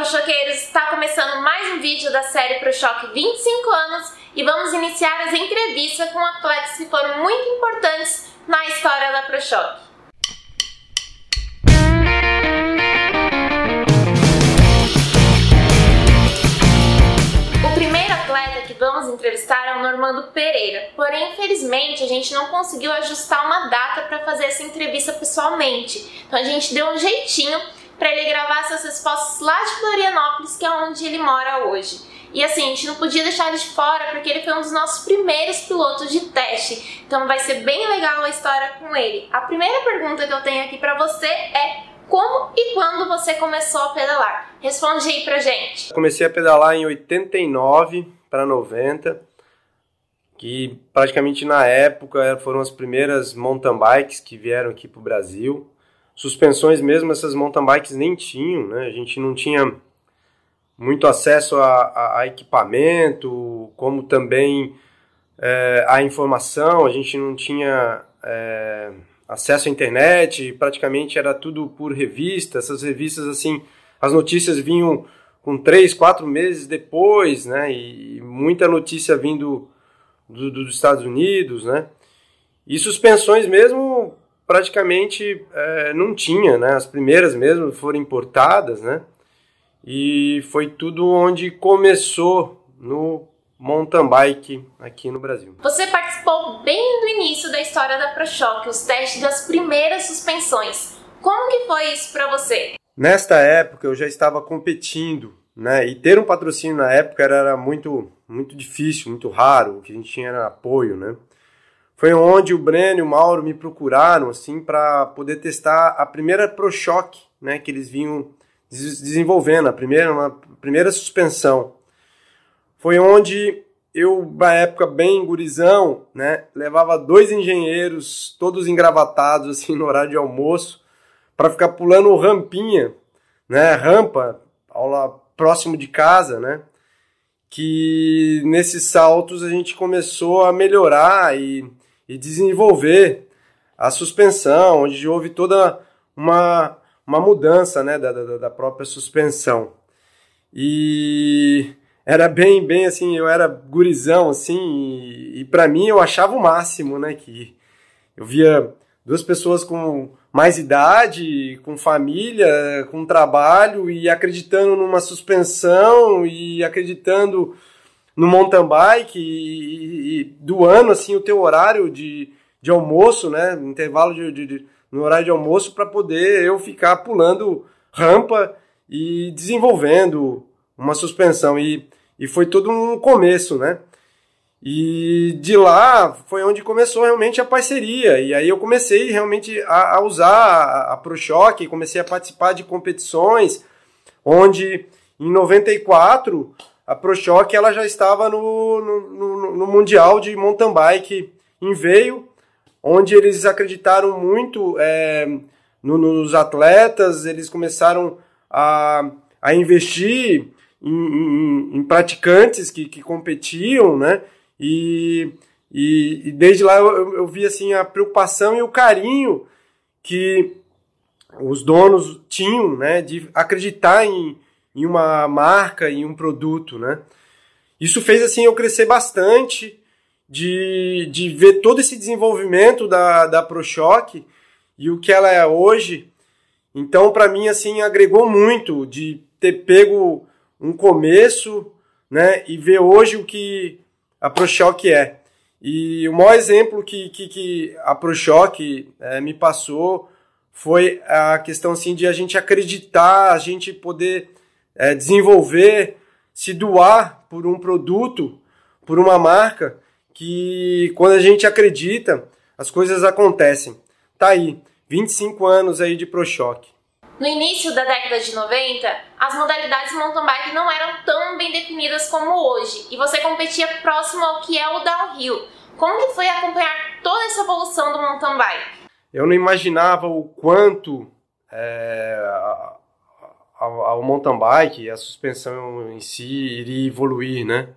ProChoqueiros, está começando mais um vídeo da série ProChoque 25 anos e vamos iniciar as entrevistas com atletas que foram muito importantes na história da ProChoque. O primeiro atleta que vamos entrevistar é o Normando Pereira, porém infelizmente a gente não conseguiu ajustar uma data para fazer essa entrevista pessoalmente, então a gente deu um jeitinho para ele gravar essas respostas lá de Florianópolis, que é onde ele mora hoje. E assim, a gente não podia deixar ele de fora porque ele foi um dos nossos primeiros pilotos de teste, então vai ser bem legal a história com ele. A primeira pergunta que eu tenho aqui para você é: como e quando você começou a pedalar? Responde aí pra gente. Comecei a pedalar em 89 para 90, que praticamente na época foram as primeiras mountain bikes que vieram aqui pro Brasil. Suspensões mesmo, essas mountain bikes nem tinham, né? A gente não tinha muito acesso a equipamento, como também a informação, a gente não tinha acesso à internet, praticamente era tudo por revista. Essas revistas, assim, as notícias vinham com 3, 4 meses depois, né? E muita notícia vindo dos Estados Unidos, né? E suspensões mesmo praticamente não tinha, né? As primeiras mesmo foram importadas, né? E foi tudo onde começou no mountain bike aqui no Brasil. Você participou bem do início da história da ProChoque, os testes das primeiras suspensões. Como que foi isso para você? Nesta época eu já estava competindo, né? E ter um patrocínio na época era muito difícil, muito raro. O que a gente tinha era apoio, né? Foi onde o Breno e o Mauro me procuraram, assim, para poder testar a primeira ProChoque, né, que eles vinham desenvolvendo, uma primeira suspensão. Foi onde eu, na época bem gurizão, né, levava 2 engenheiros, todos engravatados, assim, no horário de almoço, para ficar pulando rampinha, né, rampa, aula próximo de casa, né, que nesses saltos a gente começou a melhorar e desenvolver a suspensão, onde houve toda uma mudança, né, da própria suspensão. E era bem assim, eu era gurizão, assim, e para mim eu achava o máximo, né, que eu via 2 pessoas com mais idade, com família, com trabalho, e acreditando numa suspensão, e acreditando no mountain bike, e doando assim o teu horário de almoço, né, intervalo no horário de almoço, para poder eu ficar pulando rampa e desenvolvendo uma suspensão, e foi todo um começo, né, e de lá foi onde começou realmente a parceria, e aí eu comecei realmente a usar a ProChoque, comecei a participar de competições, onde em 94 a ProChoque ela já estava no Mundial de Mountain Bike em Veio, onde eles acreditaram muito nos atletas, eles começaram a investir em praticantes que competiam, né? E desde lá eu vi assim, a preocupação e o carinho que os donos tinham, né, de acreditar em uma marca, em um produto, né? Isso fez assim eu crescer bastante, de ver todo esse desenvolvimento da ProChoque e o que ela é hoje. Então, para mim, assim, agregou muito de ter pego um começo, né, e ver hoje o que a ProChoque é. E o maior exemplo que a ProChoque me passou foi a questão assim, de a gente acreditar, a gente poder desenvolver, se doar por um produto, por uma marca, que quando a gente acredita, as coisas acontecem. Tá aí, 25 anos aí de ProChoque. No início da década de 90, as modalidades mountain bike não eram tão bem definidas como hoje, e você competia próximo ao que é o downhill. Como que foi acompanhar toda essa evolução do mountain bike? Eu não imaginava o quanto ao mountain bike, a suspensão em si iria evoluir, né?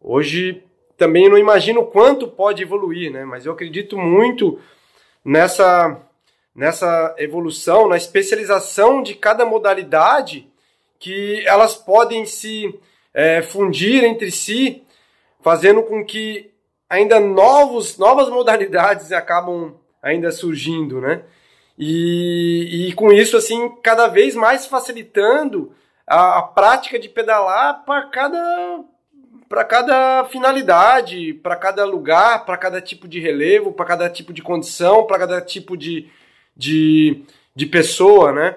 Hoje também não imagino o quanto pode evoluir, né? Mas eu acredito muito nessa evolução, na especialização de cada modalidade que elas podem se fundir entre si, fazendo com que ainda novas modalidades acabam ainda surgindo, né? E com isso, assim, cada vez mais facilitando a prática de pedalar para cada finalidade, para cada lugar, para cada tipo de relevo, para cada tipo de condição, para cada tipo de pessoa, né?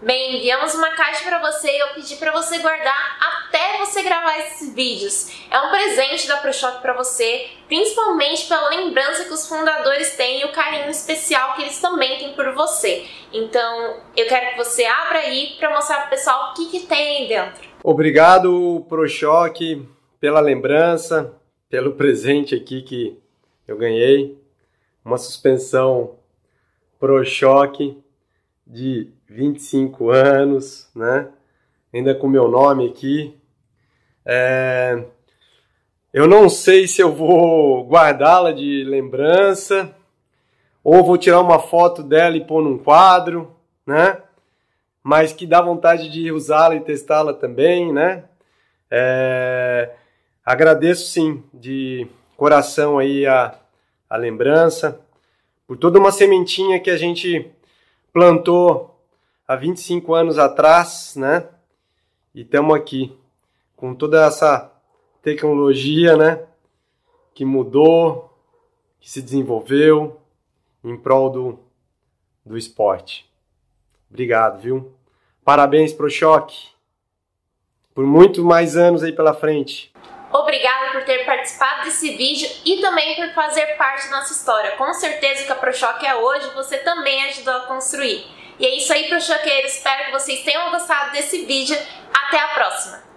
Bem, enviamos uma caixa para você e eu pedi para você guardar até você gravar esses vídeos. É um presente da ProChoque para você, principalmente pela lembrança que os fundadores têm e o carinho especial que eles também têm por você. Então, eu quero que você abra aí para mostrar para o pessoal o que tem aí dentro. Obrigado, ProChoque, pela lembrança, pelo presente aqui que eu ganhei. Uma suspensão ProChoque de 25 anos, né? Ainda com meu nome aqui. Eu não sei se eu vou guardá-la de lembrança ou vou tirar uma foto dela e pôr num quadro, né? Mas que dá vontade de usá-la e testá-la também, né? Agradeço sim de coração aí a lembrança por toda uma sementinha que a gente plantou há 25 anos atrás, né? E estamos aqui com toda essa tecnologia, né? Que mudou, que se desenvolveu em prol do esporte. Obrigado, viu? Parabéns, ProChoque, por muito mais anos aí pela frente. Obrigada por ter participado desse vídeo e também por fazer parte da nossa história. Com certeza que a ProChoque é hoje, você também ajudou a construir. E é isso aí, ProChoqueiros. Espero que vocês tenham gostado desse vídeo. Até a próxima!